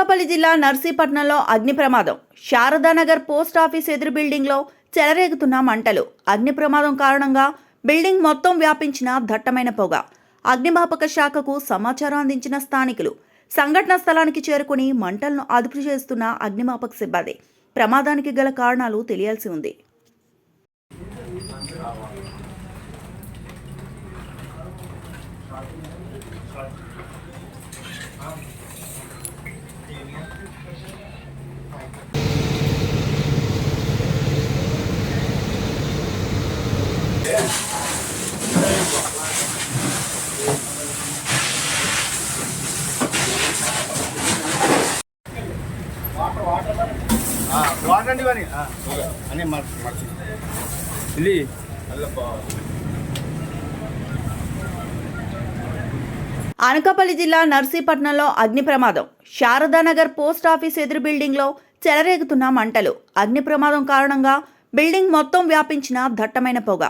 అనకాపల్లి జిల్లా నర్సీపట్నంలో అగ్ని ప్రమాదం. శారదానగర్ పోస్ట్ ఆఫీస్ ఎదురు బిల్డింగ్లో చెలరేగుతున్న మంటలు. అగ్ని ప్రమాదం కారణంగా బిల్డింగ్ మొత్తం వ్యాపించిన దట్టమైన పొగ. అగ్నిమాపక శాఖకు సమాచారం అందించిన స్థానికులు సంఘటనా స్థలానికి చేరుకుని మంటలను అదుపు చేస్తున్న అగ్నిమాపక సిబ్బంది. ప్రమాదానికి గల కారణాలు తెలియాల్సి ఉంది. అనకాపల్లి జిల్లా నర్సీపట్నంలో అగ్ని ప్రమాదం. శారదానగర్ పోస్ట్ ఆఫీస్ ఎదురు బిల్డింగ్లో చెలరేగుతున్న మంటలు. అగ్ని ప్రమాదం కారణంగా బిల్డింగ్ మొత్తం వ్యాపించిన దట్టమైన పొగ.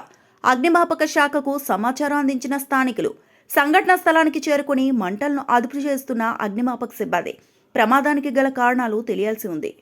అగ్నిమాపక శాఖకు సమాచారం అందించిన స్థానికులు సంఘటనా స్థలానికి చేరుకుని మంటలను అదుపు చేస్తున్న అగ్నిమాపక సిబ్బంది. ప్రమాదానికి గల కారణాలు తెలియాల్సి ఉంది.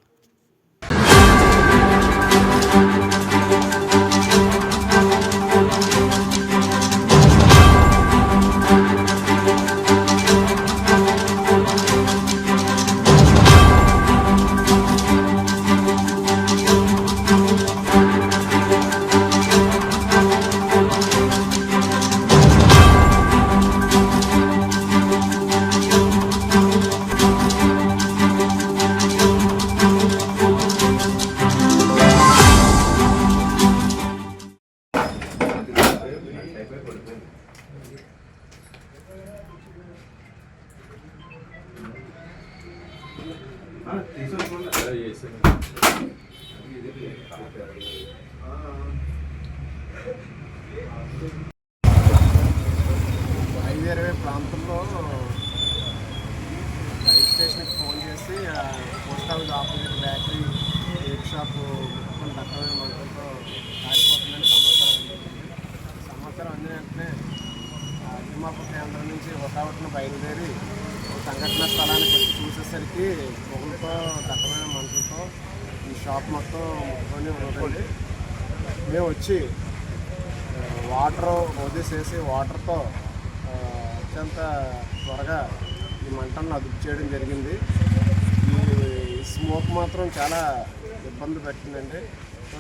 ప్రాంతంలో రైల్ స్టేషన్కి ఫోన్ చేసి post office opposite bakery cake shop మొత్తం దట్టమైన మంటలతో కాలిపోతుందని సమాచారం అందిన వెంటనే అగ్నిమాపక కేంద్రం నుంచి హుటాహుటిన బయలుదేరి సంఘటన స్థలానికి వచ్చి చూసేసరికి పొగలతో దట్టమైన మంటలతో ఈ షాప్ మొత్తం ముట్టుకొని ఉన్నదండి. మేము వచ్చి వాటర్ వదిలేసేసి వాటర్తో అత్యంత త్వరగా ఈ మంటలను అదుపు చేయడం జరిగింది. ఈ స్మోక్ మాత్రం చాలా ఇబ్బంది పెట్టిందండి. సో